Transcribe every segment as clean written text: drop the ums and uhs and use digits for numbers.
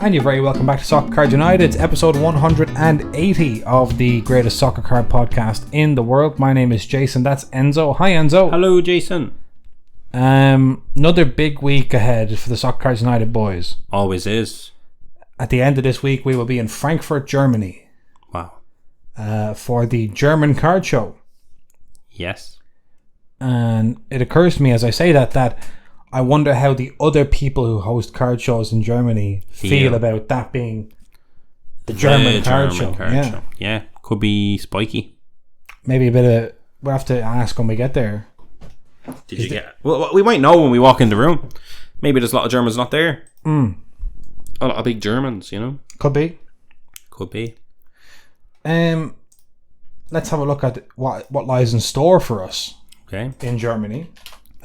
And you're very welcome back to Soccer Card United. It's episode 180 of the greatest soccer card podcast in the world. My name is Jason. That's Enzo. Hi, Enzo. Hello, Jason. Another big week ahead for the Soccer Card United boys. Always is. At the end of this week, we will be in Frankfurt, Germany. Wow. For the German card show. Yes. And it occurs to me as I say that I wonder how the other people who host card shows in Germany feel about that being the German card show. Yeah, could be spiky. Maybe a bit of... We'll have to ask when we get there. Well, we might know when we walk in the room. Maybe there's a lot of Germans not there. A lot of big Germans, you know. Could be. Let's have a look at what lies in store for us. Okay. In Germany.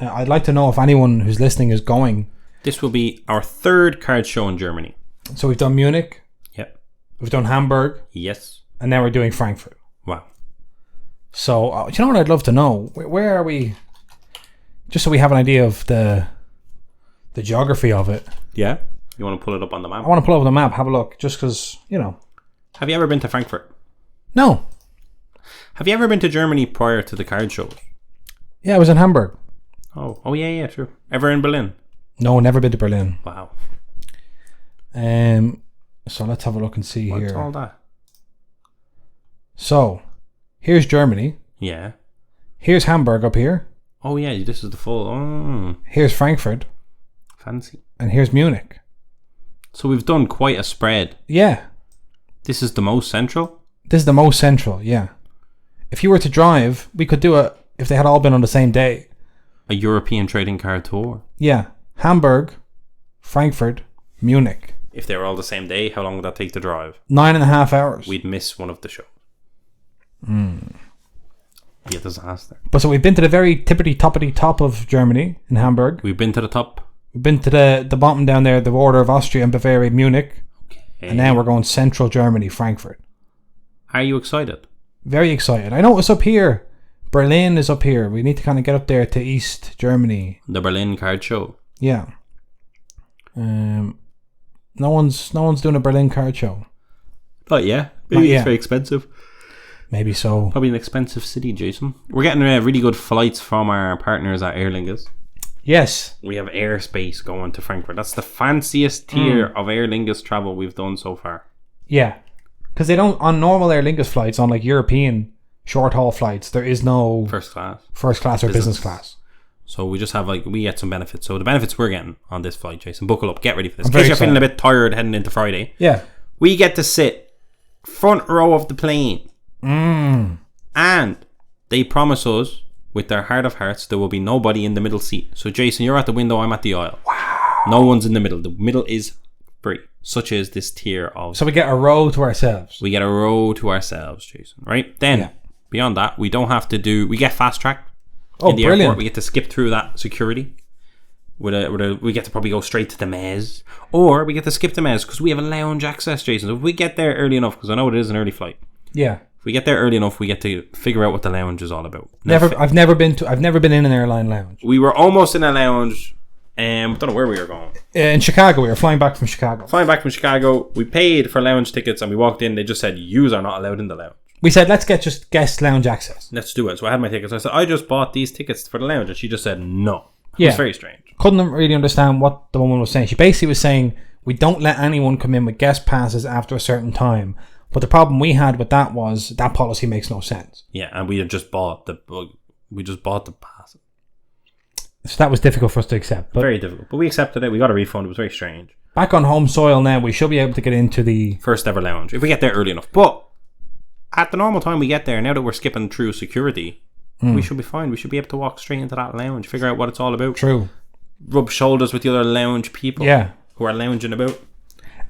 I'd like to know if anyone who's listening is going. This will be our third card show in Germany. So we've done Munich. Yep. We've done Hamburg. Yes. And now we're doing Frankfurt. Wow. So, do you know what I'd love to know? Where are we? Just so we have an idea of the geography of it. Yeah. You want to pull it up on the map? I want to pull up the map, have a look, just because, you know. Have you ever been to Frankfurt? No. Have you ever been to Germany prior to the card shows? Yeah, I was in Hamburg. Oh yeah, true. Ever in Berlin? No, never been to Berlin. Wow. So let's have a look and see here. What's all that? So, here's Germany. Yeah. Here's Hamburg up here. Oh yeah, this is the full. Oh. Here's Frankfurt. Fancy. And here's Munich. So we've done quite a spread. Yeah. This is the most central? This is the most central, yeah. If you were to drive, we could do it if they had all been on the same day. A European trading card tour. Yeah. Hamburg, Frankfurt, Munich. If they were all the same day, how long would that take to drive? 9.5 hours. We'd miss one of the shows. Be a disaster. But so we've been to the very tippity-toppity top of Germany in Hamburg. We've been to the top. We've been to the bottom down there, the border of Austria and Bavaria, Munich. Okay. And now we're going central Germany, Frankfurt. Are you excited? Very excited. I know it's up here. Berlin is up here. We need to kind of get up there to East Germany. The Berlin card show. Yeah. No one's doing a Berlin card show. But yeah, maybe it's very expensive. Maybe so. Probably an expensive city, Jason. We're getting really good flights from our partners at Aer Lingus. Yes. We have airspace going to Frankfurt. That's the fanciest tier of Aer Lingus travel we've done so far. Yeah. Because they don't, on normal Aer Lingus flights, on like European short haul flights, there is no first class or business class. So we just have we get some benefits. So the benefits we're getting on this flight, Jason, buckle up, get ready for this. In case you're feeling a bit tired heading into Friday. Yeah. We get to sit front row of the plane. And they promise us, with their heart of hearts, there will be nobody in the middle seat. So Jason, you're at the window, I'm at the aisle. Wow. No one's in the middle. The middle is free. Such as this tier of... So we get a row to ourselves. We get a row to ourselves, Jason. Right? Then, beyond that, we don't have to do... We get fast track in the airport. We get to skip through that security. We get to probably go straight to the mez. Or we get to skip the mez because we have a lounge access, Jason. So if we get there early enough, because I know it is an early flight. Yeah. If we get there early enough, we get to figure out what the lounge is all about. I've never been in an airline lounge. We were almost in a lounge. Don't know where we were going. In Chicago, we were flying back from Chicago. We paid for lounge tickets and we walked in. They just said, "Yous are not allowed in the lounge." We said, let's get just guest lounge access. Let's do it. So I had my tickets. I said, I just bought these tickets for the lounge. And she just said, no. It was very strange. Couldn't really understand what the woman was saying. She basically was saying, we don't let anyone come in with guest passes after a certain time. But the problem we had with that was that policy makes no sense. Yeah, and we had just bought the pass. So that was difficult for us to accept. But very difficult. But we accepted it. We got a refund. It was very strange. Back on home soil now, we should be able to get into the first ever lounge if we get there early enough. But at the normal time we get there, now that we're skipping through security, we should be fine. We should be able to walk straight into that lounge, figure out what it's all about. True. Rub shoulders with the other lounge people who are lounging about.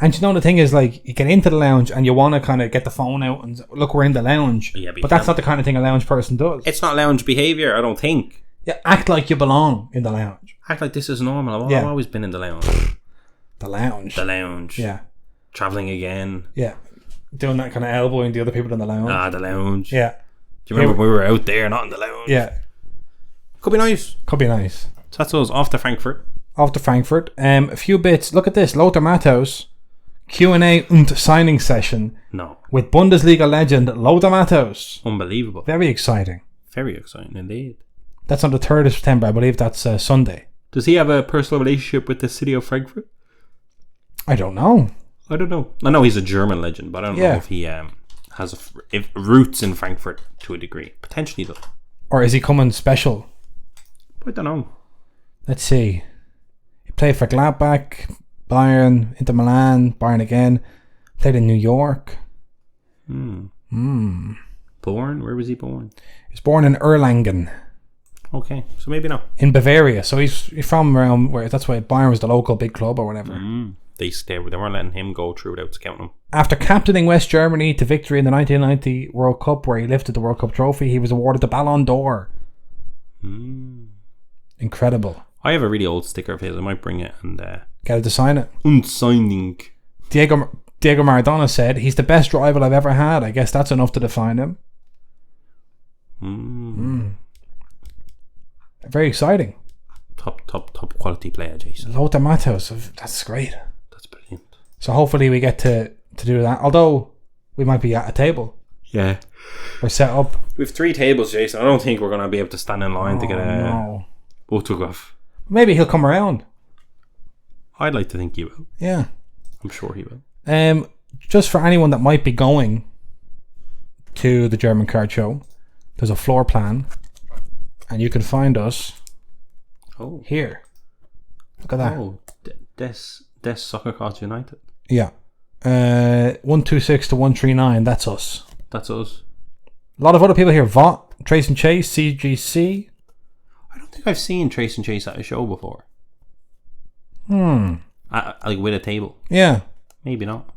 And you know, the thing is, like, you get into the lounge and you want to kind of get the phone out and look, we're in the lounge. Yeah, but that's not the kind of thing a lounge person does. It's not lounge behaviour, I don't think. Yeah, act like you belong in the lounge. Act like this is normal. I've always been in the lounge. The lounge. Yeah. Travelling again. Yeah. Doing that kind of elbowing the other people in the lounge. The lounge. Yeah. Do you remember when we were out there, not in the lounge? Yeah. Could be nice. So that's us, off to Frankfurt. A few bits. Look at this. Lothar Matthaus Q&A and signing session. No. With Bundesliga legend Lothar Matthäus. Unbelievable. Very exciting. Very exciting indeed. That's on the 3rd of September. I believe that's Sunday. Does he have a personal relationship with the city of Frankfurt? I don't know. I know he's a German legend, but I don't know if he has if roots in Frankfurt to a degree. Potentially though. Or is he coming special? I don't know. Let's see. He played for Gladbach, Bayern, Inter Milan, Bayern again. Played in New York. Born? Where was he born? He was born in Erlangen. Okay, so maybe not. In Bavaria. So he's from around where, that's why Bayern was the local big club or whatever. They weren't letting him go through without scouting him. After captaining West Germany to victory in the 1990 World Cup, where he lifted the World Cup trophy, he was awarded the Ballon d'Or. Incredible. I have a really old sticker of his. I might bring it and get it to sign it. Und signing. Diego Maradona said, he's the best rival I've ever had. I guess that's enough to define him. Very exciting. Top quality player, Jason. Lothar Matthäus. That's great. That's brilliant. So hopefully we get to do that. Although we might be at a table. Yeah. We're set up. We have 3 tables, Jason. I don't think we're going to be able to stand in line to get a autograph. Maybe he'll come around. I'd like to think he will. Yeah. I'm sure he will. Just for anyone that might be going to the German Card Show, there's a floor plan, and you can find us here. Look at that. Oh, Des Soccer Cards United. Yeah. 126 to 139. That's us. That's us. A lot of other people here. Vought, Trace and Chase, CGC. I don't think I've seen Trace and Chase at a show before. Like with a table. Yeah. Maybe not.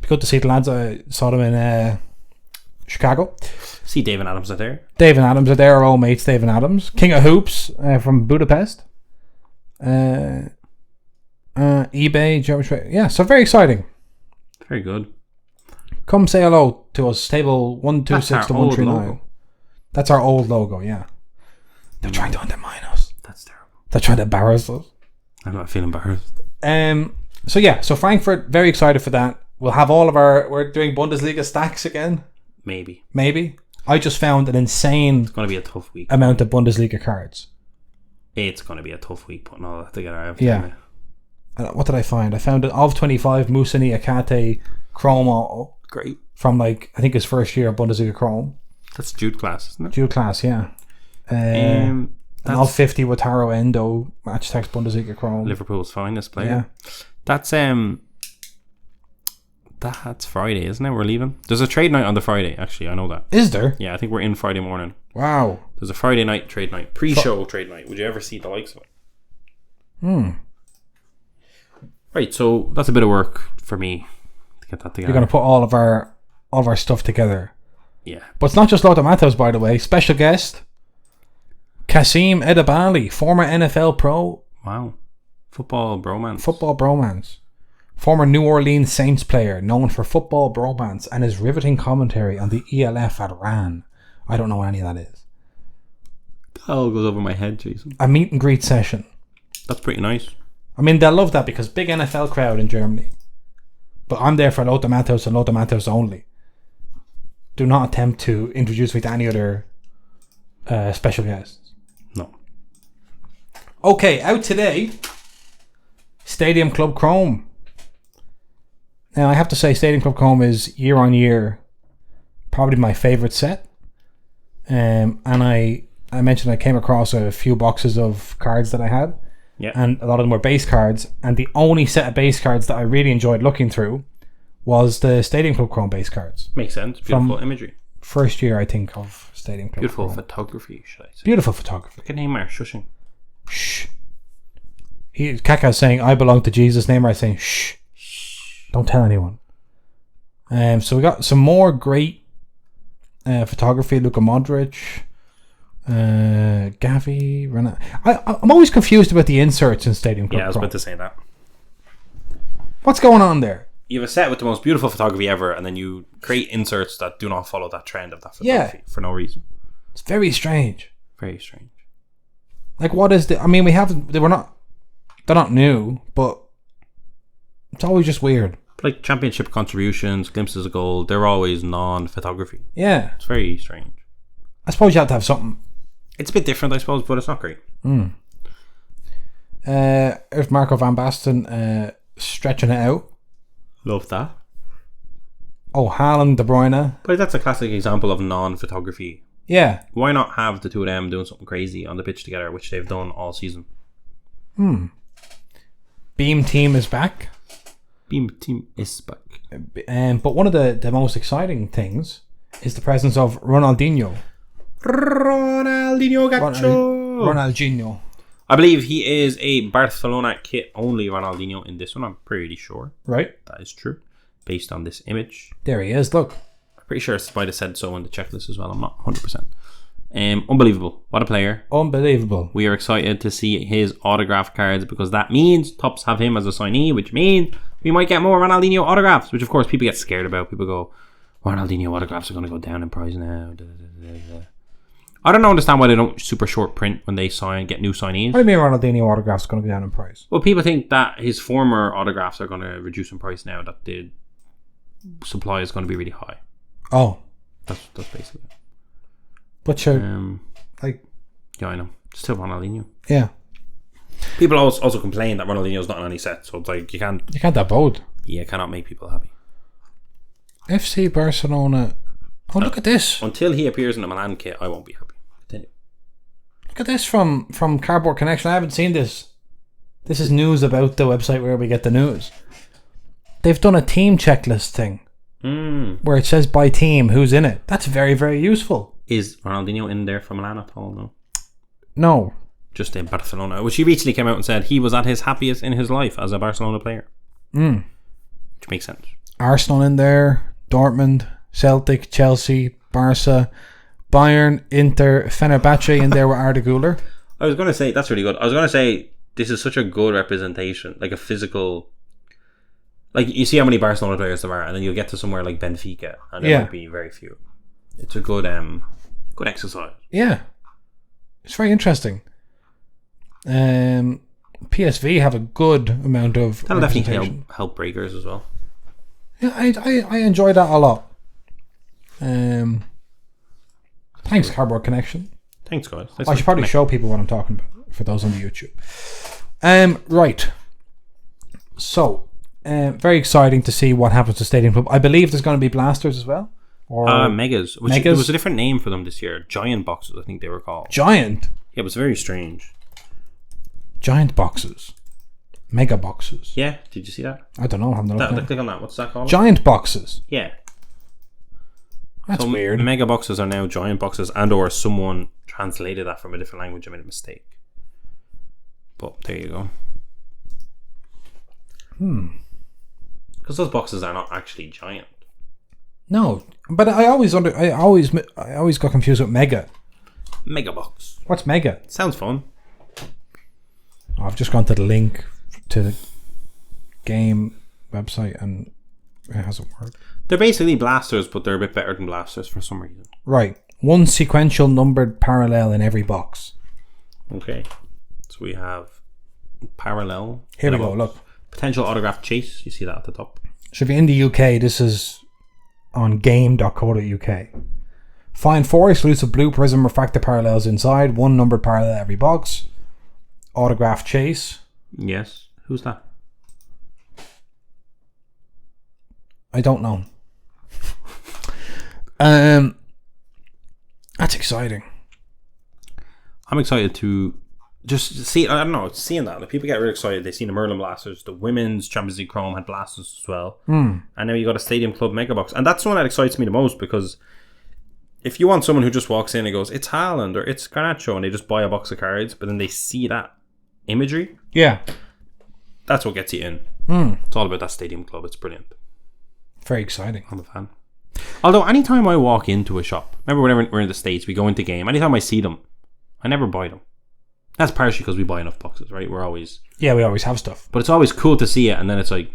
Be good to see the lads. I saw them in Chicago. See Dave and Adams are there. Dave and Adams are there. Our old mates, Dave and Adams. King of Hoops from Budapest. eBay, German. Yeah, so very exciting. Very good. Come say hello to us. Table 126 to 139. That's our old logo, yeah. They're trying to undermine us. That's terrible. They're trying to embarrass us. I'm not feeling embarrassed. So Frankfurt, very excited for that. We'll have all of we're doing Bundesliga stacks again. Maybe. I just found an insane It's going to be a tough week. amount of Bundesliga cards. It's going to be a tough week putting all that together. Yeah. What did I find? I found an of 25 Musoni Akate Chrome Auto. Great. From I think his first year of Bundesliga Chrome. That's Jude class, isn't it? Jude class, yeah. An of 50 Wataru Endo Match Text Bundesliga Chrome. Liverpool's finest player. Yeah. That's Friday, isn't it? We're leaving. There's a trade night on the Friday, actually. I know that. Is there? Yeah, I think we're in Friday morning. Wow. There's a Friday night trade night. Pre-show trade night. Would you ever see the likes of it? Right, so that's a bit of work for me to get that together. You're going to put all of our stuff together. Yeah. But it's not just Lothar Matthäus, by the way. Special guest, Kasim Edebali, former NFL pro. Wow. Football bromance. Former New Orleans Saints player, known for football bromance and his riveting commentary on the ELF at RAN. I don't know what any of that is. That all goes over my head, Jason. A meet and greet session. That's pretty nice. I mean, they'll love that because big NFL crowd in Germany. But I'm there for Lothar Matthäus and Lothar Matthäus only. Do not attempt to introduce me to any other special guests. No. Okay, out today, Stadium Club Chrome. Now, I have to say, Stadium Club Chrome is year on year probably my favourite set. And I mentioned I came across a few boxes of cards that I had. Yeah. And a lot of them were base cards. And the only set of base cards that I really enjoyed looking through was the Stadium Club Chrome base cards. Makes sense. Beautiful imagery. First year, I think, of Stadium Club Beautiful Chrome. photography, should I say. Beautiful photography. Look at Neymar shushing. Shh. Kaka's saying, I belong to Jesus. Neymar's saying, shh. Don't tell anyone. So we got some more great photography. Luka Modric, Gavi, Renat. I'm always confused about the inserts in Stadium Club. Yeah, I was about to say that. What's going on there? You have a set with the most beautiful photography ever, and then you create inserts that do not follow that trend of that photography for no reason. It's very strange. Very strange. Like, what is the? I mean, they're not new, but It's always just weird. Like championship contributions, glimpses of goal, they're always non-photography. Yeah. It's very strange. I suppose you have to have something. It's a bit different, I suppose, but it's not great. If Marco van Basten stretching it out. Love that. Oh, Haaland, De Bruyne. But that's a classic example of non-photography. Yeah. Why not have the two of them doing something crazy on the pitch together, which they've done all season? Beam Team is back. Beam Team is back. But one of the most exciting things is the presence of Ronaldinho. Ronaldinho Gacho. Ronaldinho. I believe he is a Barcelona kit only Ronaldinho in this one. I'm pretty sure. Right. That is true. Based on this image. There he is, look. I'm pretty sure it might have said so in the checklist as well. I'm not 100%. Unbelievable. What a player. Unbelievable. We are excited to see his autograph cards because that means Tops have him as a signee, which means we might get more Ronaldinho autographs, which of course people get scared about. People go, Ronaldinho autographs are going to go down in price now. I don't understand why they don't super short print when they get new signees. What do you mean Ronaldinho autographs are going to go down in price? Well, people think that his former autographs are going to reduce in price now that the supply is going to be really high. Oh. That's basically it. But sure, yeah, I know. Still Ronaldinho. Yeah. People also complain that Ronaldinho's not on any set, so it's like you can't have both. Yeah, cannot make people happy. FC Barcelona. Oh, look at this. Until he appears in a Milan kit, I won't be happy. Continue. Look at this from Cardboard Connection. I haven't seen this. This is news about the website where we get the news. They've done a team checklist thing where it says by team who's in it. That's very, very useful. Is Ronaldinho in there for Milan at all? No. No. Just in Barcelona, which he recently came out and said he was at his happiest in his life as a Barcelona player. Which makes sense. Arsenal in there, Dortmund, Celtic, Chelsea, Barca, Bayern, Inter, Fenerbahce in there with Arda Güler. I was going to say, that's really good. I was going to say, this is such a good representation, like a physical... Like, you see how many Barcelona players there are, and then you'll get to somewhere like Benfica, and there might be very few. It's a good exercise. Yeah. It's very interesting. PSV have a good amount of that'll definitely help breakers as well. Yeah, I enjoy that a lot. Thanks, Cardboard Connection. Thanks, guys. I should probably show people what I'm talking about for those on the YouTube. Right. So, very exciting to see what happens to Stadium Club. I believe there's going to be blasters as well. Or Megas. There was a different name for them this year. Giant boxes, I think they were called. Giant? Yeah, it was very strange. Giant boxes. Mega boxes. Yeah, did you see that? I don't know. Click on that. What's that called? Giant boxes. Yeah. That's weird. Mega boxes are now giant boxes, and or someone translated that from a different language and made a mistake. But there you go. Because those boxes are not actually giant. No, but I always got confused with mega. Mega box. What's mega? Sounds fun. Oh, I've just gone to the link to the game website and it hasn't worked. They're basically blasters, but they're a bit better than blasters for some reason. Right. One sequential numbered parallel in every box. Okay. So we have parallel. Here we go, look. Potential autograph chase. You see that at the top. So if you're in the UK, this is on game.co.uk. Find 4 exclusive blue prism refractor parallels inside. One numbered parallel every box. Autograph chase. Yes. Who's that? I don't know. That's exciting. I'm excited to just see. I don't know. Seeing that, like, people get really excited. They've seen the Merlin blasters. The women's Champions League Chrome had blasters as well. And now you got a Stadium Club Mega Box, and that's the one that excites me the most, because if you want someone who just walks in and goes, "It's Haaland" or "It's Garnacho," and they just buy a box of cards, but then they see that imagery, that's what gets you in. It's all about that Stadium Club. It's brilliant. Very exciting. I'm a fan. Although anytime I walk into a shop, remember whenever we're in the States, we go into game, anytime I see them, I never buy them. That's partially because we buy enough boxes, right? We always have stuff. But it's always cool to see it, and then it's like,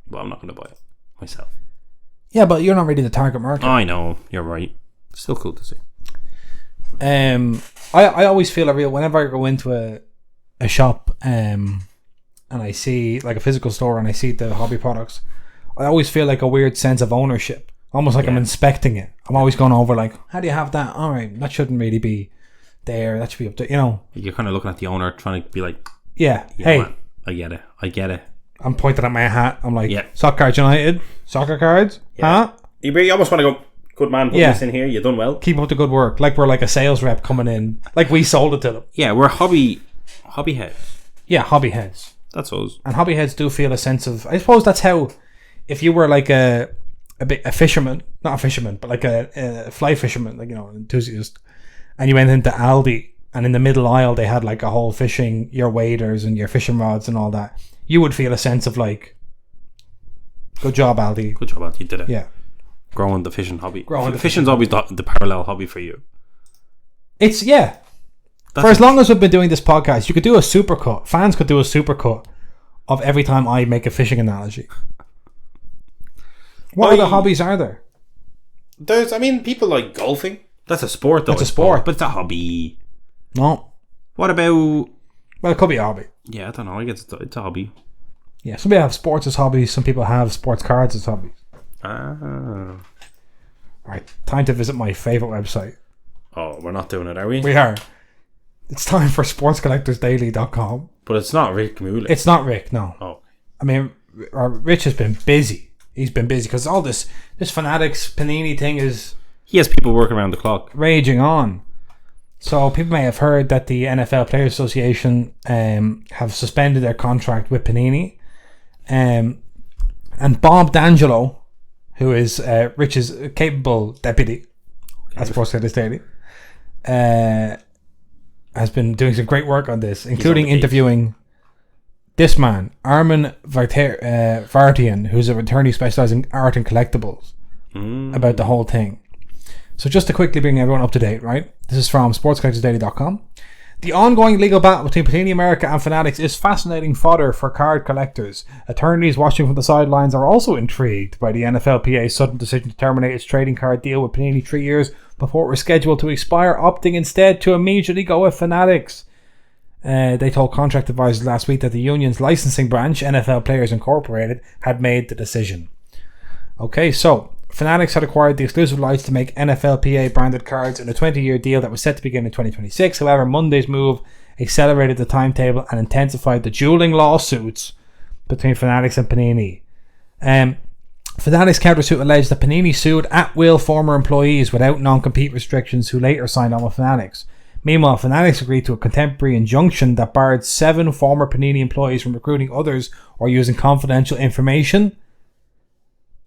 well, I'm not going to buy it myself. Yeah, but you're not really the target market. I know, you're right. Still cool to see. I always feel whenever I go into a shop, and I see like a physical store and I see the hobby products, I always feel like a weird sense of ownership. Almost like I'm inspecting it. I'm always going over like, how do you have that? All right, that shouldn't really be there. That should be up to, You're kind of looking at the owner trying to be like, hey. Man, I get it. I'm pointing at my hat. I'm like, Soccer Cards United? Soccer cards? Huh? You almost want to go, good man, put this in here. You've done well. Keep up the good work. Like we're like a sales rep coming in. Like we sold it to them. Yeah, we're hobby heads. Yeah, hobby heads. That's us. And hobby heads do feel a sense of, I suppose that's how, if you were like a fisherman, not a fisherman, but like a fly fisherman, like, an enthusiast, and you went into Aldi, and in the middle aisle they had like a whole fishing, your waders and your fishing rods and all that, you would feel a sense of like, good job, Aldi. Good job, Aldi. You did it. Yeah. Growing the fishing hobby. Fishing's always the parallel hobby for you. It's, for as long as we've been doing this podcast, you could do a supercut. Fans could do a supercut of every time I make a fishing analogy. What other hobbies are there? People like golfing. That's a sport, though. It's a sport. But it's a hobby. No. What about... Well, it could be a hobby. Yeah, I don't know. I guess it's a hobby. Yeah, some people have sports as hobbies. Some people have sports cards as hobbies. Right, time to visit my favourite website. Oh, we're not doing it, are we? We are. It's time for sportscollectorsdaily.com. But it's not Rick Mueller. It's not Rick, no. Oh. Rich has been busy. He's been busy because all this Fanatics Panini thing is... He has people working around the clock. Raging on. So people may have heard that the NFL Players Association have suspended their contract with Panini. And Bob D'Angelo, who is Rich's capable deputy at Sports Collectors Daily, has been doing some great work on this, including interviewing this man, Armin Vartian, who's an attorney specialising in art and collectibles, about the whole thing. So just to quickly bring everyone up to date, right? This is from sportscollectorsdaily.com. The ongoing legal battle between Panini America and Fanatics is fascinating fodder for card collectors. Attorneys watching from the sidelines are also intrigued by the NFLPA's sudden decision to terminate its trading card deal with Panini 3 years before it was scheduled to expire, opting instead to immediately go with Fanatics. They told contract advisors last week that the union's licensing branch, NFL Players Incorporated, had made the decision. Okay, so Fanatics had acquired the exclusive rights to make NFLPA branded cards in a 20-year deal that was set to begin in 2026. However, Monday's move accelerated the timetable and intensified the dueling lawsuits between Fanatics and Panini. Fanatics' countersuit alleged that Panini sued at-will former employees without non-compete restrictions who later signed on with Fanatics. Meanwhile, Fanatics agreed to a contemporary injunction that barred 7 former Panini employees from recruiting others or using confidential information.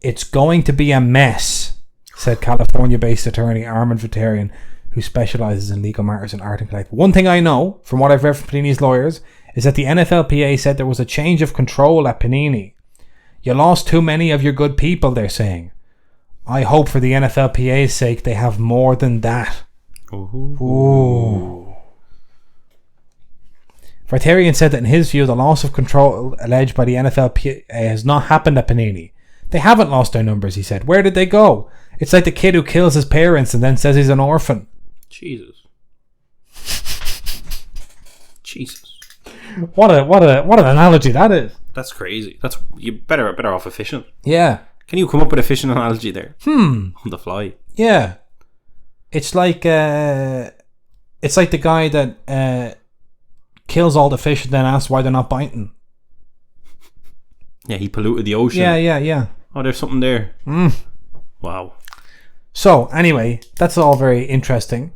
It's going to be a mess, said California-based attorney Armin Vartian, who specialises in legal matters in art and collectibles. One thing I know, from what I've read from Panini's lawyers, is that the NFLPA said there was a change of control at Panini. You lost too many of your good people, they're saying. I hope for the NFLPA's sake they have more than that. Ooh. Vartian said that in his view, the loss of control alleged by the NFLPA has not happened at Panini. They haven't lost their numbers, he said. Where did they go? It's like the kid who kills his parents and then says he's an orphan. Jesus. What an analogy that is. That's crazy. That's you better off efficient. Yeah. Can you come up with a fishing analogy there? On the fly. Yeah. It's like the guy that kills all the fish and then asks why they're not biting. Yeah, he polluted the ocean. Yeah. Oh, there's something there. Wow. So, anyway, that's all very interesting.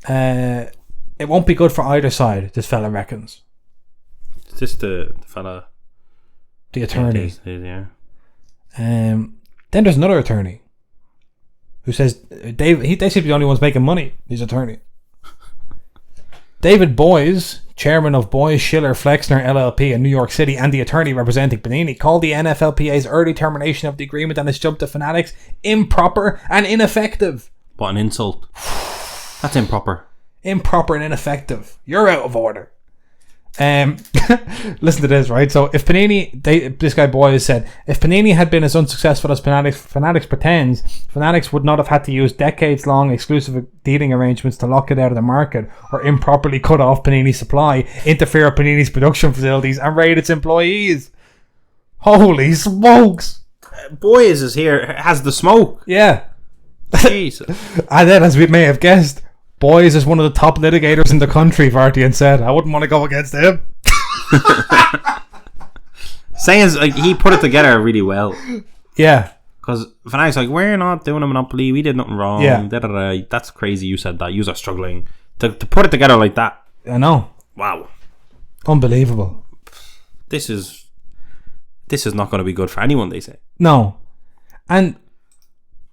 It won't be good for either side, this fella reckons. Is this the fella? The attorney. Yeah. Then there's another attorney who says they seem to be the only ones making money. He's attorney. David Boyes, chairman of Boyes, Schiller, Flexner LLP in New York City and the attorney representing Panini, called the NFLPA's early termination of the agreement and its jump to Fanatics improper and ineffective. What an insult. That's improper. Improper and ineffective. You're out of order. Listen to this, right? So if Panini, this guy Boy said, if Panini had been as unsuccessful as Fanatics pretends, Fanatics would not have had to use decades-long exclusive dealing arrangements to lock it out of the market or improperly cut off Panini's supply, interfere with Panini's production facilities, and raid its employees. Holy smokes! Boys is here, has the smoke. Yeah. Jesus. And then, as we may have guessed, Boys is one of the top litigators in the country, Vartian said. I wouldn't want to go against him. Saying like he put it together really well. Yeah. Because Fanatics like, we're not doing a monopoly, we did nothing wrong. Yeah. That's crazy you said that. You are struggling. To put it together like that. I know. Wow. Unbelievable. This is not going to be good for anyone, they say. No. And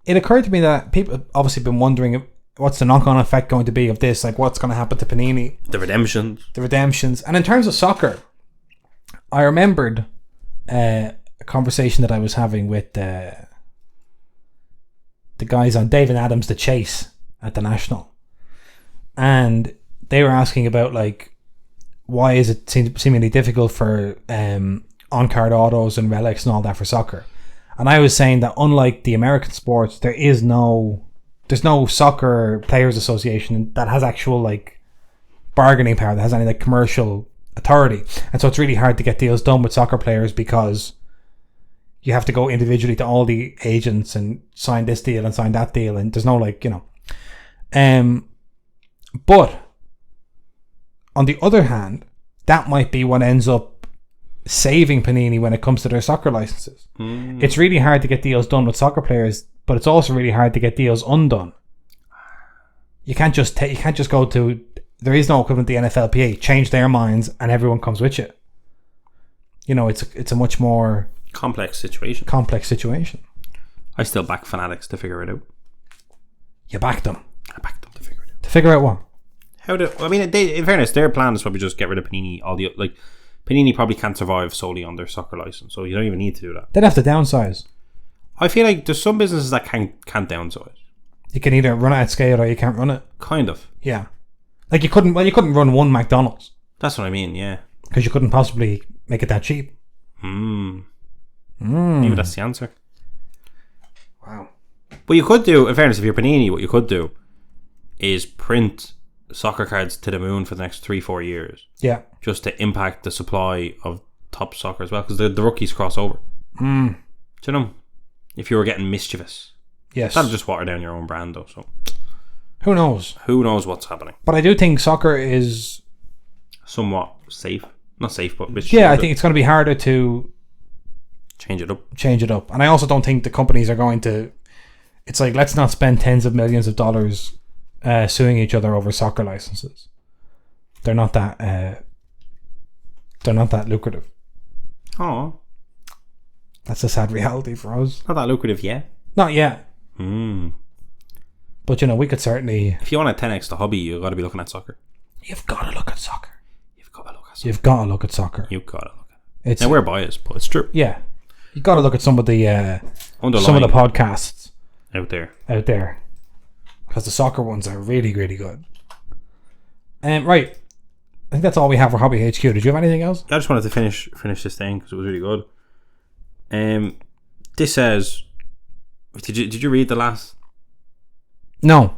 it occurred to me that people have obviously been wondering what's the knock-on effect going to be of this? Like, what's going to happen to Panini? The redemptions. And in terms of soccer, I remembered a conversation that I was having with the guys on David Adams' The Chase at the National. And they were asking about, like, why is it seemingly difficult for on-card autos and relics and all that for soccer? And I was saying that unlike the American sports, there's no soccer players association that has actual like bargaining power, that has any like commercial authority, and so it's really hard to get deals done with soccer players because you have to go individually to all the agents and sign this deal and sign that deal, and there's no like, you know. But on the other hand, that might be what ends up saving Panini when it comes to their soccer licenses. It's really hard to get deals done with soccer players, but it's also really hard to get deals undone. You can't just go to, there is no equivalent to the NFLPA, change their minds and everyone comes with you. You know, it's a much more complex situation. I still back Fanatics to figure it out. You backed them? I backed them to figure it out. To figure out what? In fairness, their plan is probably just get rid of Panini. Panini probably can't survive solely on their soccer license, so you don't even need to do that. They'd have to downsize. I feel like there's some businesses that can't downsize. You can either run it at scale or you can't run it. Kind of. Yeah. Like you couldn't run one McDonald's. That's what I mean, yeah. Because you couldn't possibly make it that cheap. Maybe that's the answer. Wow. But you could do, in fairness, if you're Panini, what you could do is print soccer cards to the moon for the next 3-4 years. Yeah. Just to impact the supply of top soccer as well, because the rookies cross over. Do you know? If you were getting mischievous. Yes. That'll just water down your own brand though, so who knows? Who knows what's happening? But I do think soccer is somewhat safe. Not safe, but I think it's going to be harder to change it up. And I also don't think the companies are going to, it's like, let's not spend tens of millions of dollars suing each other over soccer licenses. They're not that lucrative. Oh, that's a sad reality for us. Not that lucrative yet. Not yet. But you know, we could certainly, if you want a 10x the hobby, you've got to be looking at soccer. You've got to look at soccer. You've got to look at it. Now we're biased, but it's true. Yeah, you've got to look at some of the podcasts out there, because the soccer ones are really, really good. Right, I think that's all we have for Hobby HQ. Did you have anything else? I just wanted to finish this thing because it was really good. This says, did you read the last? No.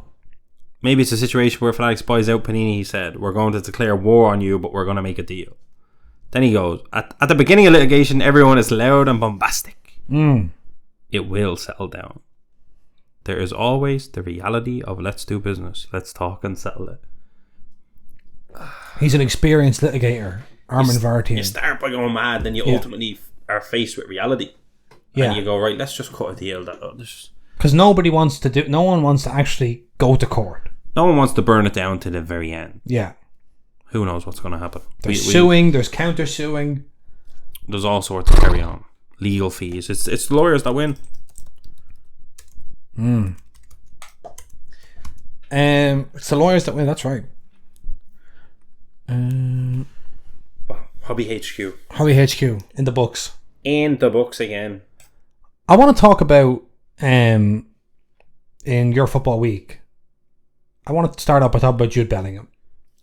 Maybe it's a situation where Fanatics buys out Panini. He said, we're going to declare war on you, but we're going to make a deal. Then he goes, at the beginning of litigation, everyone is loud and bombastic. It will settle down. There is always the reality of let's do business. Let's talk and settle it. He's an experienced litigator, Armin Vartian. You start by going mad, then you ultimately are faced with reality. Yeah. And you go, right, let's just cut a deal. Because no one wants to actually go to court. No one wants to burn it down to the very end. Yeah. Who knows what's going to happen? There's suing, there's counter-suing. There's all sorts to carry on. Legal fees. It's the lawyers that win. It's the lawyers that win, that's right. Hobby HQ. Hobby HQ, in the books. In the books again. I want to talk about, in your football week, I want to start off by talking about Jude Bellingham.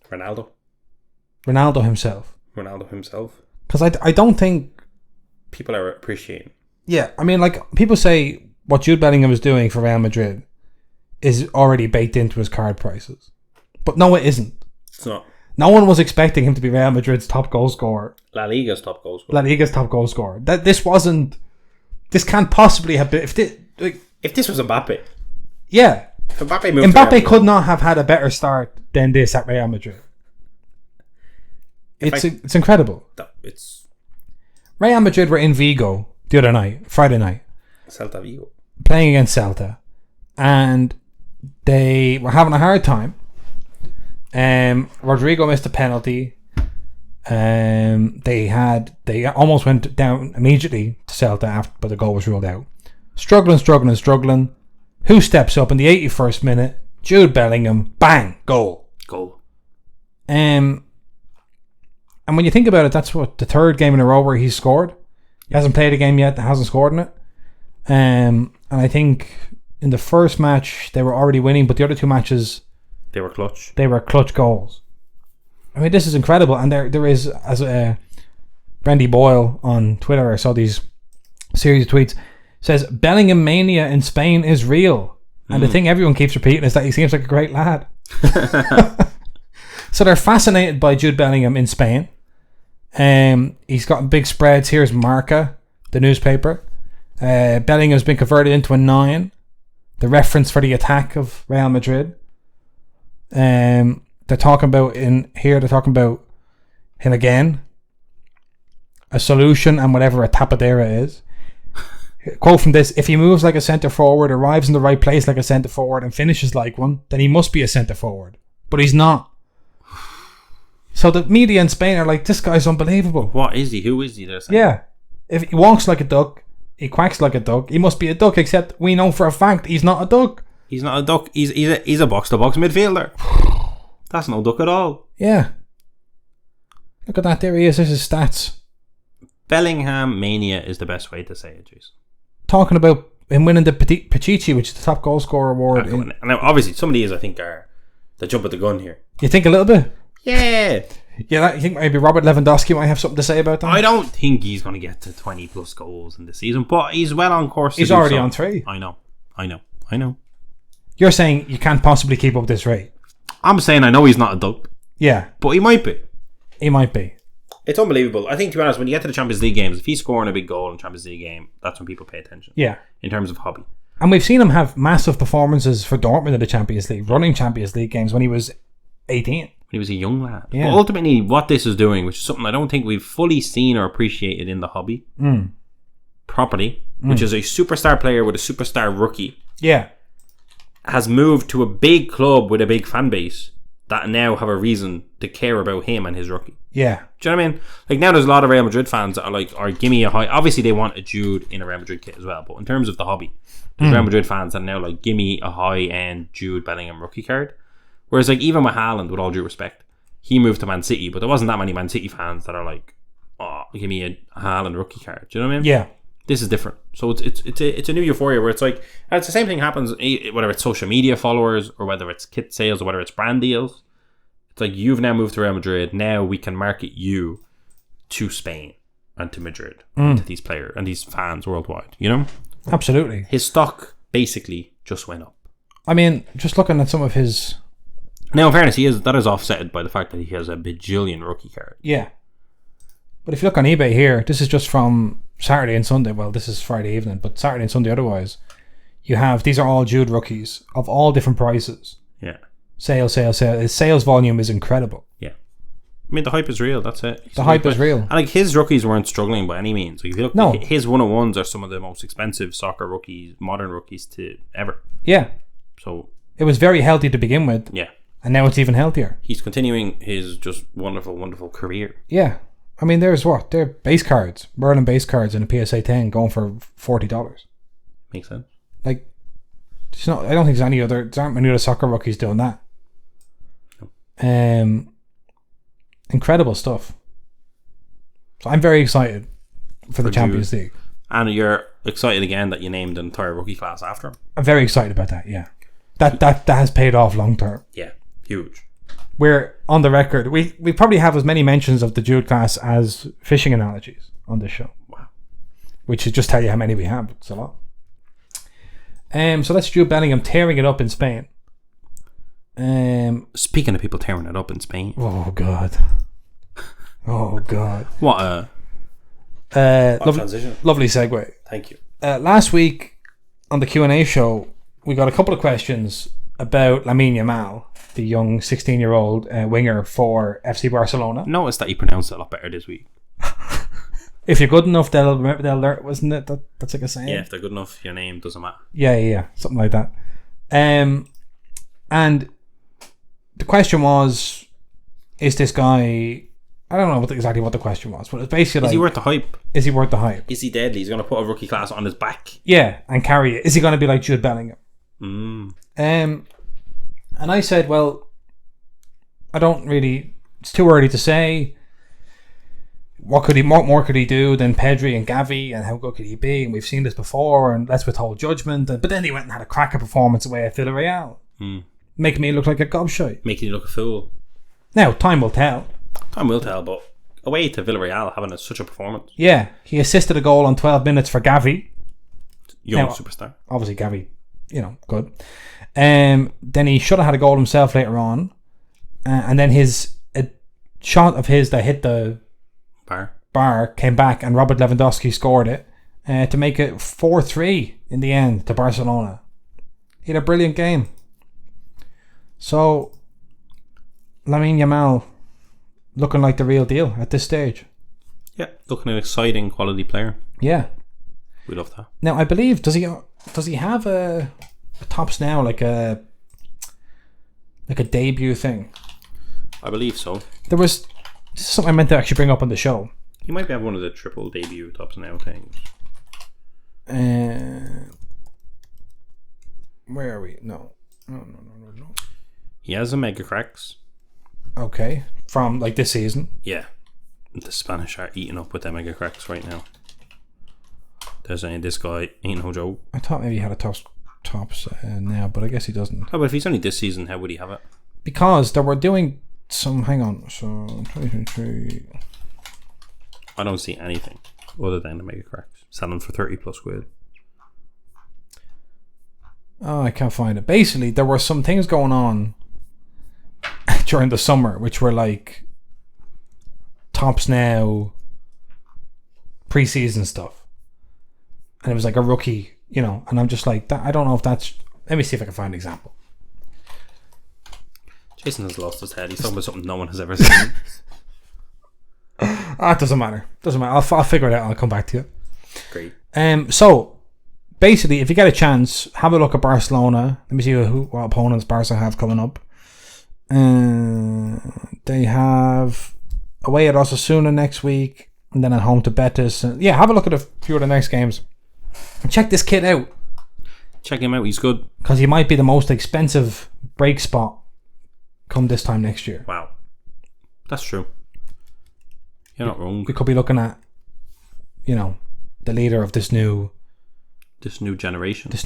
Ronaldo himself. Ronaldo himself. Because I don't think people are appreciating. Yeah, I mean, like, people say what Jude Bellingham is doing for Real Madrid is already baked into his card prices. But no, it isn't. It's not. No one was expecting him to be Real Madrid's top goal scorer. La Liga's top goal scorer. This can't possibly have been... If this was Mbappe. Yeah. If Mbappe could not have had a better start than this at Real Madrid. It's incredible. Real Madrid were in Vigo the other night, Friday night. Celta Vigo. Playing against Celta. And they were having a hard time. Rodrigo missed a penalty. They almost went down immediately to Celta but the goal was ruled out. Struggling. Who steps up in the 81st minute? Jude Bellingham. Bang! Goal. And when you think about it, that's what the third game in a row where he's scored. He hasn't played a game yet that hasn't scored in it. And I think in the first match they were already winning, but the other two matches they were clutch. They were clutch goals. I mean, this is incredible. And there is, as Brendy Boyle on Twitter, I saw these series of tweets, says Bellingham mania in Spain is real. And the thing everyone keeps repeating is that he seems like a great lad. So they're fascinated by Jude Bellingham in Spain. He's got big spreads. Here's Marca, the newspaper. Bellingham's been converted into a 9. The reference for the attack of Real Madrid. They're talking about him again. A solution and whatever a tapadera is. Quote from this: if he moves like a centre forward, arrives in the right place like a centre forward, and finishes like one, then he must be a centre forward. But he's not. So the media in Spain are like, this guy's unbelievable. What is he? Who is he? Yeah. If he walks like a duck, he quacks like a duck, he must be a duck, except we know for a fact he's not a duck. He's not a duck. He's a box-to-box midfielder. That's no duck at all. Yeah. Look at that. There he is. There's his stats. Bellingham mania is the best way to say it, Jason. Talking about him winning the Pichichi, which is the top goal scorer award. Now, obviously, some of these I think are the jump at the gun here. You think a little bit? Yeah. Yeah, you think maybe Robert Lewandowski might have something to say about that? I don't think he's going to get to 20 plus goals in the season, but he's well on course. He's already on 3. I know. You're saying you can't possibly keep up this rate? I'm saying I know he's not a duck. Yeah. But he might be. It's unbelievable. I think, to be honest, when you get to the Champions League games, if he's scoring a big goal in the Champions League game, that's when people pay attention. Yeah. In terms of hobby. And we've seen him have massive performances for Dortmund in the Champions League, running Champions League games when he was 18. When he was a young lad. Yeah. But ultimately, what this is doing, which is something I don't think we've fully seen or appreciated in the hobby properly, which is a superstar player with a superstar rookie. Yeah. Has moved to a big club with a big fan base that now have a reason to care about him and his rookie. Yeah. Do you know what I mean? Like, now there's a lot of Real Madrid fans that are like, give me a high... Obviously, they want a Jude in a Real Madrid kit as well, but in terms of the hobby, there's Real Madrid fans that are now like, give me a high-end Jude Bellingham rookie card. Whereas, like, even with Haaland, with all due respect, he moved to Man City, but there wasn't that many Man City fans that are like, give me a Haaland rookie card. Do you know what I mean? Yeah. This is different. So it's a new euphoria where it's like, and it's the same thing happens, whether it's social media followers or whether it's kit sales or whether it's brand deals. It's like, you've now moved to Real Madrid. Now we can market you to Spain and to Madrid and to these players and these fans worldwide, you know? Absolutely. His stock basically just went up. I mean, just looking at some of his... Now, in fairness, that is offset by the fact that he has a bajillion rookie card. Yeah. But if you look on eBay here, this is just from Saturday and Sunday. Well, this is Friday evening, but Saturday and Sunday otherwise. You have, these are all Jude rookies of all different prices. Yeah. Sales. His sales volume is incredible. Yeah. I mean, the hype is real, that's it. The hype is real. And like, his rookies weren't struggling by any means. Like, if you look, his 101s are some of the most expensive soccer rookies, modern rookies to ever. Yeah. So it was very healthy to begin with. Yeah. And now it's even healthier. He's continuing his just wonderful, wonderful career. Yeah. I mean, there's what? They're base cards. Merlin base cards in a PSA 10 going for $40. Makes sense. Like, it's not, I don't think there aren't many other soccer rookies doing that. No. Incredible stuff. So I'm very excited for the Champions League. And you're excited again that you named an entire rookie class after him? I'm very excited about that, yeah. That has paid off long term. Yeah, huge. we're on the record. We probably have as many mentions of the Jude class as fishing analogies on this show. Wow. Which should just tell you how many we have. It's a lot. So that's Jude Bellingham tearing it up in Spain. Speaking of people tearing it up in Spain. Oh, God. Oh, God. What a transition. Lovely segue. Thank you. Last week on the Q&A show, we got a couple of questions about Lamine Yamal, the young 16-year-old winger for FC Barcelona. Notice that you pronounced it a lot better this week. If you're good enough, they'll learn. Wasn't it? That's like a saying. Yeah, if they're good enough, your name doesn't matter. Yeah, something like that. And the question was, is this guy? I don't know exactly what the question was, but it's basically is he worth the hype? Is he worth the hype? Is he deadly? He's going to put a rookie class on his back. Yeah, and carry it. Is he going to be like Jude Bellingham? And I said, well, I don't really. It's too early to say. What more could he do than Pedri and Gavi, and how good could he be? And we've seen this before, and let's withhold judgment. But then he went and had a cracker performance away at Villarreal, making me look like a gobshite, making you look a fool. Now time will tell. Time will tell, but away to Villarreal having such a performance. Yeah, he assisted a goal on 12 minutes for Gavi, young superstar. Obviously, Gavi, good. Then he should have had a goal himself later on, and then a shot of his that hit the bar came back, and Robert Lewandowski scored it to make it 4-3 in the end to Barcelona. He had a brilliant game. So Lamine Yamal looking like the real deal at this stage. Yeah, looking an exciting quality player. Yeah, we love that. Now I believe does he have a tops now like a debut thing? I believe so. This is something I meant to actually bring up on the show. He might have one of the triple debut tops now things. Where are we? No. He has a Mega Cracks. Okay. From like this season? Yeah. The Spanish are eating up with their Mega Cracks right now. They're saying this guy ain't no joke. I thought maybe he had a tops now, but I guess he doesn't. Oh, but if he's only this season, how would he have it? Because they were doing some. Hang on. So 2023. I don't see anything other than the Mega Cracks selling for 30 plus quid. Oh, I can't find it. Basically, there were some things going on during the summer, which were like tops now preseason stuff, and it was like a rookie, and I'm just like that. I don't know if that's. Let me see if I can find an example. Jason has lost his head. He's talking about something no one has ever seen. It doesn't matter. I'll figure it out. I'll come back to you. Great. So basically, if you get a chance, have a look at Barcelona. Let me see what opponents Barca have coming up. They have away at Osasuna next week, and then at home to Betis. Have a look at a few of the next games. And check this kid out. Check him out. He's good. Because he might be the most expensive break spot come this time next year. Wow. That's true. You're not wrong. We could be looking at, the leader of this new generation. It's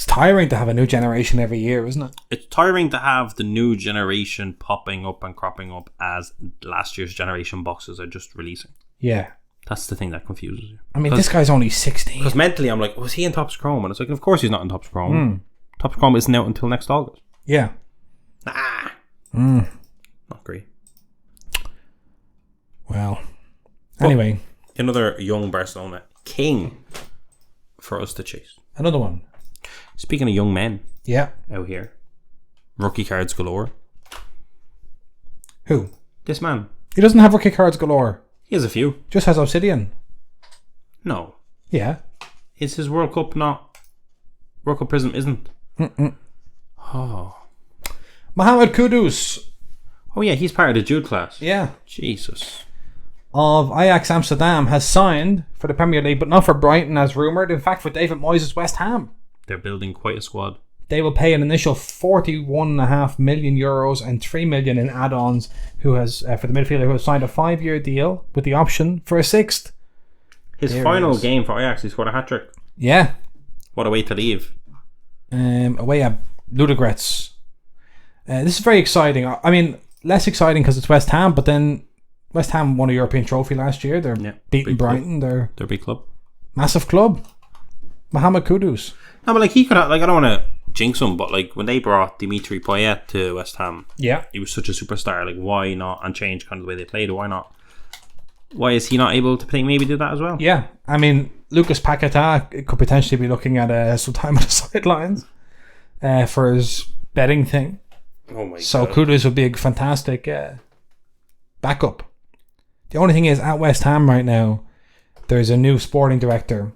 tiring to have a new generation every year, isn't it? It's tiring to have the new generation popping up and cropping up as last year's generation boxes are just releasing. Yeah. That's the thing that confuses you. I mean, this guy's only 16. Because mentally I'm like, was he in Topps Chrome? And it's like, of course he's not in Topps Chrome. Topps Chrome isn't out until next August. Yeah. Not great. Well, anyway. Another young Barcelona king for us to chase. Another one. Speaking of young men. Yeah. Out here. Rookie cards galore. Who? This man. He doesn't have rookie cards galore. He has a few. Just has Obsidian. No. Yeah. Is his World Cup not? World Cup Prism isn't. Oh. Mohamed Kudus. Oh yeah, he's part of the Jude class. Yeah. Jesus. Of Ajax Amsterdam has signed for the Premier League, but not for Brighton as rumoured. In fact, for David Moyes' West Ham. They're building quite a squad. They will pay an initial €41.5 million and $3 million in add-ons. Who has for the midfielder who has signed a 5-year deal with the option for a 6th. His final game for Ajax, he scored a hat-trick. Yeah. What a way to leave. Away at Ludogorets. This is very exciting. I mean, less exciting because it's West Ham, but then West Ham won a European trophy last year. They're beating Brighton. They're a big club. Massive club. Mohamed Kudus. No, but like he could have, like I don't want to jinx him, but like when they brought Dimitri Payet to West Ham, he was such a superstar. Like why not? And change kind of the way they played. Why not? Why is he not able to play? Maybe do that as well. Yeah, I mean Lucas Paquetá could potentially be looking at some time on the sidelines for his betting thing. Oh my god! So Kudus would be a fantastic backup. The only thing is at West Ham right now, there's a new sporting director.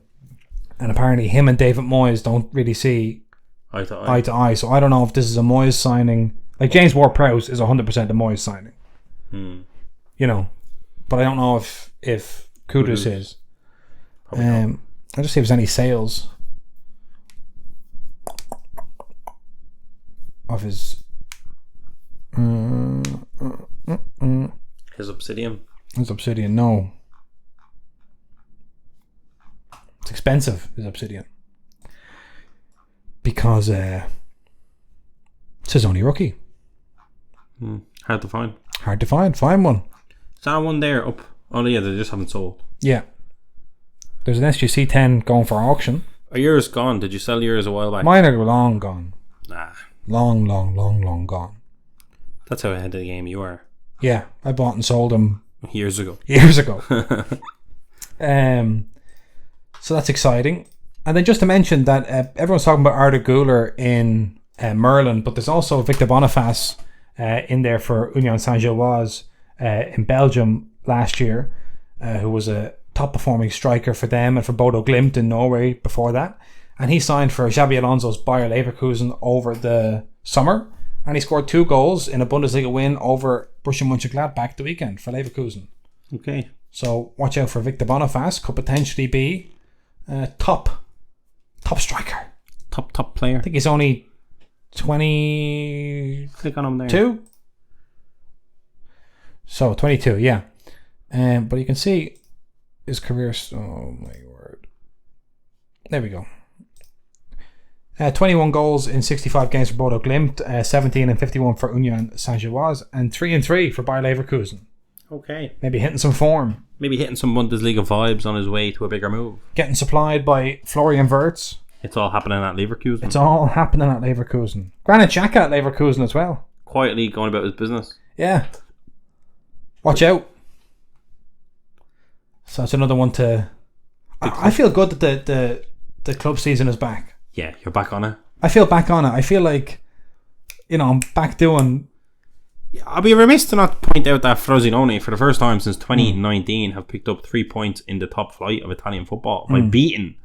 And apparently him and David Moyes don't really see eye to eye. So I don't know if this is a Moyes signing. Like James Ward-Prowse is 100% a Moyes signing. You know. But I don't know if Kudus is. I'll just see if there's any sales of his... His Obsidian. His Obsidian, no. It's expensive, his Obsidian. Because it's his only rookie. Hard to find. Hard to find. Find one. Is that one there up? Oh yeah, they just haven't sold. Yeah. There's an SGC 10 going for auction. Are yours gone? Did you sell yours a while back? Mine are long gone. Nah. Long gone. That's how ahead of the game you are. Yeah, I bought and sold them years ago. So that's exciting. And then just to mention that everyone's talking about Arda Güler in Merlin, but there's also Victor Boniface in there for Union Saint-Gilloise in Belgium last year, who was a top performing striker for them and for Bodo Glimt in Norway before that. And he signed for Xabi Alonso's Bayer Leverkusen over the summer. And he scored 2 goals in a Bundesliga win over Borussia Mönchengladbach the weekend for Leverkusen. Okay. So watch out for Victor Boniface. Could potentially be top striker. Top player. I think he's only 20. Click on him there. 2. So 22, yeah. But you can see his career. Oh my word! There we go. 21 goals in 65 games for Bodo Glimt, 17 and 51 for Union Saint-Gilloise, and 3-3 for Bayer Leverkusen. Okay. Maybe hitting some form. Maybe hitting some Bundesliga vibes on his way to a bigger move. Getting supplied by Florian Wirtz. It's all happening at Leverkusen. It's all happening at Leverkusen. Granit Xhaka at Leverkusen as well. Quietly going about his business. Yeah. Watch out. So it's another one to... I feel good that the club season is back. Yeah, you're back on it. I feel back on it. I feel like, I'm back doing... I'll be remiss to not point out that Frosinone, for the first time since 2019, have picked up 3 points in the top flight of Italian football by beating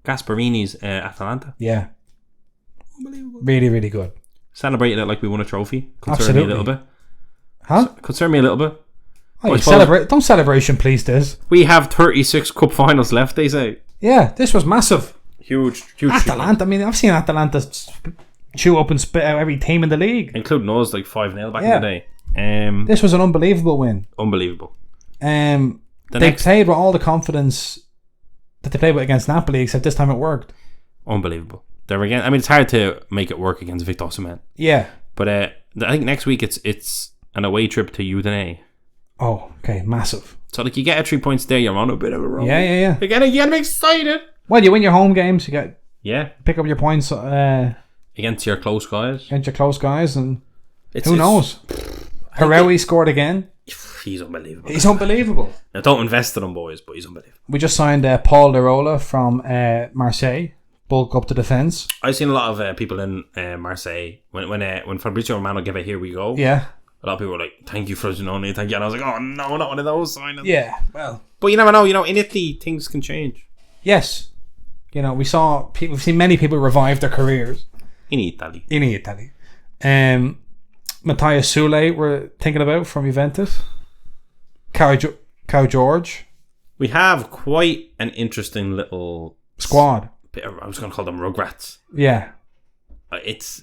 Gasparini's Atalanta. Yeah. Unbelievable. Really, really good. Celebrated it like we won a trophy. Absolutely. Me a little bit. Huh? Concern me a little bit. Oh, don't celebration, please, Diz. We have 36 cup finals left, they say. Yeah, this was massive. Huge. Atalanta, I mean, I've seen Atalanta chew up and spit out every team in the league. Including us, like 5-0 back in the day. This was an unbelievable win. Unbelievable. They played with all the confidence that they played with against Napoli, except this time it worked. Unbelievable. It's hard to make it work against Victor Osimhen. Yeah. But I think next week it's an away trip to Udine. Oh, okay, massive. So like you get 3 points there, you're on a bit of a roll. Yeah. You're getting excited. Well, you win your home games, you pick up your points against your close guys. And who knows? Harawi scored again. He's unbelievable. Now don't invest in him, boys, but he's unbelievable. We just signed Paul Lirola from Marseille. Bulk up to defence. I've seen a lot of people in Marseille when Fabrizio Romano gave it "Here we go." Yeah. A lot of people were like, "Thank you, Frosinone, thank you," and I was like, "Oh no, not one of those signings." Yeah, well, but you never know. In Italy, things can change. Yes, we've seen many people revive their careers in Italy. Matthias Sule, we're thinking about from Juventus. Cow George. We have quite an interesting little squad. I was going to call them Rugrats. Yeah, it's.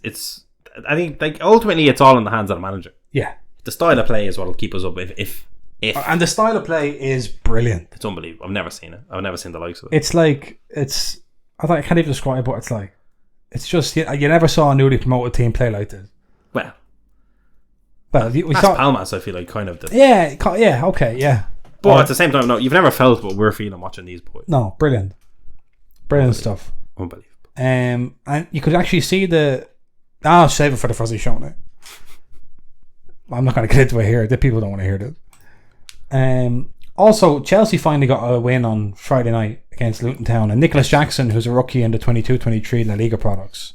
I think ultimately it's all in the hands of the manager. Yeah, the style of play is what will keep us up. If and the style of play is brilliant. It's unbelievable. I've never seen it. I've never seen the likes of it. It's like I can't even describe what it's like. It's just you never saw a newly promoted team play like this. Well, But we Las thought Palmas, I feel like kind of. Okay, yeah. But at the same time, no, you've never felt what we're feeling watching these boys. No, brilliant stuff. Unbelievable. And you could actually see I'll save it for the fuzzy show now. I'm not going to get into it here. The people don't want to hear this. Also, Chelsea finally got a win on Friday night against Luton Town, and Nicholas Jackson, who's a rookie in the 22-23 La Liga products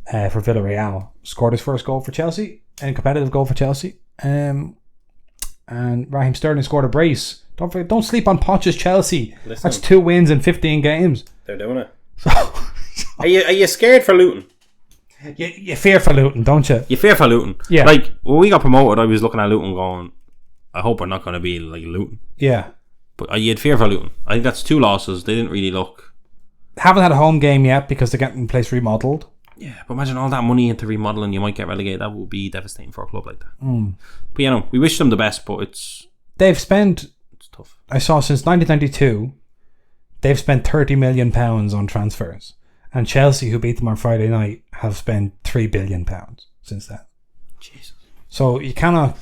for Villarreal, scored his first goal for Chelsea, a competitive goal for Chelsea. And Raheem Sterling scored a brace. Don't sleep on Poch's Chelsea. Listen, that's 2 wins in 15 games. They're doing it. Are you scared for Luton? You fear for Luton, don't you? You fear for Luton. Yeah. Like, when we got promoted, I was looking at Luton going, I hope we're not going to be like Luton. Yeah. But you had fear for Luton. I think that's 2 losses. They didn't really look... Haven't had a home game yet because they're getting the place remodelled. Yeah, but imagine all that money into remodelling, you might get relegated. That would be devastating for a club like that. But we wish them the best, but it's tough. I saw since 1992, they've spent £30 million on transfers. And Chelsea, who beat them on Friday night, have spent £3 billion since then. Jesus. So you cannot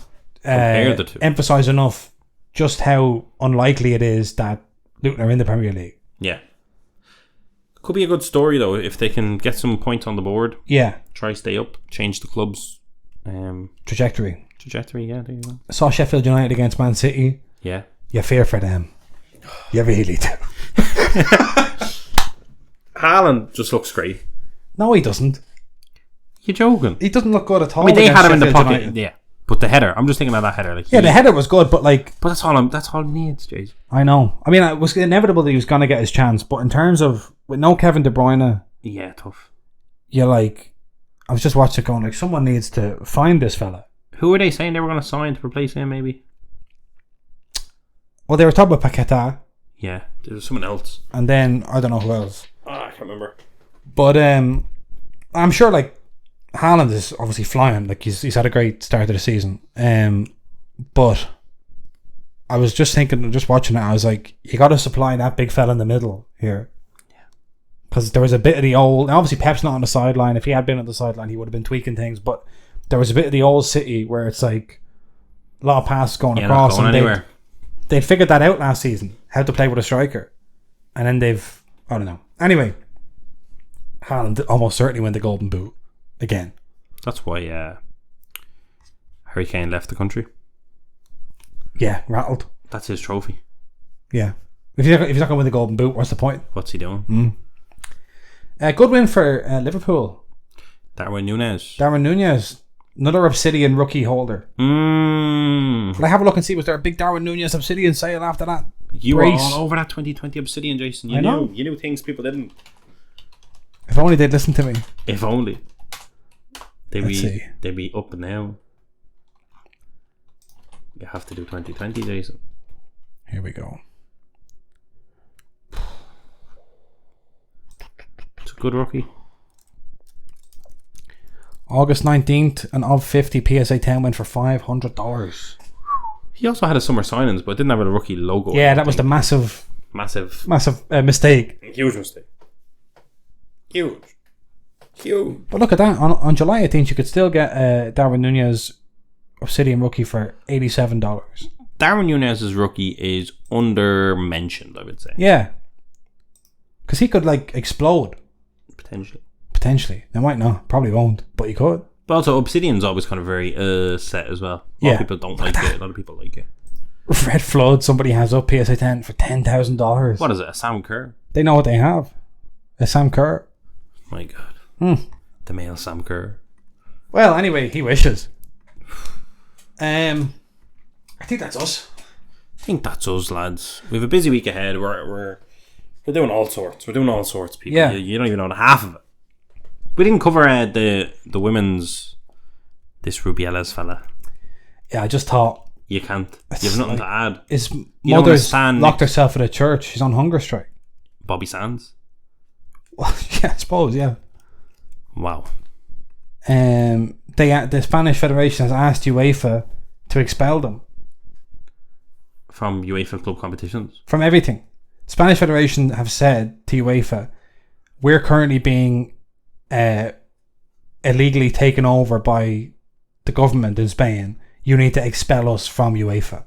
emphasise enough just how unlikely it is that Luton are in the Premier League. Yeah. Could be a good story, though, if they can get some points on the board. Yeah. Try stay up, change the club's trajectory. Yeah, there you go. I saw Sheffield United against Man City. Yeah. You fear for them. You really do. Haaland just looks great. No, he doesn't. You're joking. He doesn't look good at all. I mean, they had him in the pocket. United. Yeah. But the header, I'm just thinking of that header. Like, the header was good, but that's all he needs, Jason. I know. I mean, it was inevitable that he was going to get his chance, but in terms of, with no Kevin De Bruyne... Yeah, tough. I was just watching it going, someone needs to find this fella. Who are they saying they were going to sign to replace him, maybe? Well, they were talking about Paquetá. Yeah, there was someone else. And then, I don't know who else. I can't remember. But, I'm sure, Haaland is obviously flying. He's had a great start to the season. But I was just thinking, just watching it, I was like, you got to supply that big fella in the middle here. Yeah. Because there was a bit of the old... Obviously, Pep's not on the sideline. If he had been on the sideline, he would have been tweaking things. But there was a bit of the old City where it's a lot of passes going across. Not going anywhere. They'd figured that out last season, how to play with a striker. And then they've... I don't know. Anyway, Haaland almost certainly win the Golden Boot. Again. That's why Harry Kane left the country. Yeah, rattled. That's his trophy. Yeah. If he's not going to win the Golden Boot, what's the point? What's he doing? Good win for Liverpool. Darwin Núñez. Another Obsidian rookie holder. Will I have a look and see, was there a big Darwin Núñez Obsidian sale after that? You were all over that 2020 Obsidian, Jason. You knew things people didn't. If only they'd listen to me. If only. They'd be up now. You have to do 2020, Jason. Here we go. It's a good rookie. August 19th, and of 50 PSA 10 went for $500. He also had a summer signings, but didn't have a rookie logo. Yeah, that was the massive mistake. Huge mistake. Huge. But look at that. On July 18th, you could still get Darwin Núñez Obsidian rookie for $87. Darwin Núñez's rookie is under-mentioned, I would say. Yeah. Because he could, explode. Potentially. They might not. Probably won't. But he could. But also, Obsidian's always kind of very set as well. A lot of people don't like it. A lot of people like it. Red Flood, somebody has up PSA 10 for $10,000. What is it? A Sam Kerr? They know what they have. A Sam Kerr. My God. The male Sam Kerr. Well, anyway, he wishes. I think that's us. Lads. We have a busy week ahead. We're doing all sorts. We're doing all sorts, people. Yeah. You don't even know the half of it. We didn't cover the women's, this Rubiales fella. Yeah, I just thought... You can't. You have nothing to add. His mother's locked herself at a church. She's on hunger strike. Bobby Sands? Well, yeah, I suppose, yeah. Wow. The Spanish Federation has asked UEFA to expel them. From UEFA club competitions? From everything. The Spanish Federation have said to UEFA, we're currently being illegally taken over by the government in Spain. you need to expel us from UEFA,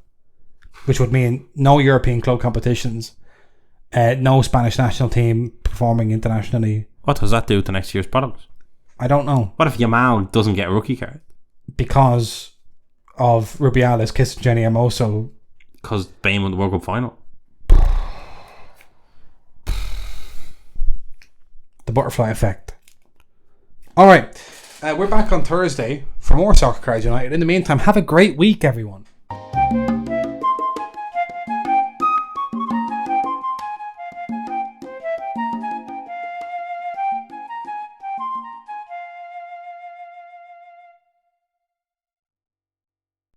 which would mean no European club competitions, no Spanish national team performing internationally. What does that do to next year's products? I don't know. What if Yamal doesn't get a rookie card? Because of Rubiales kissing Jenny Hermoso. Because Bane won the World Cup final. The butterfly effect. Alright, we're back on Thursday for more Soccer Cards United. In the meantime, have a great week, everyone.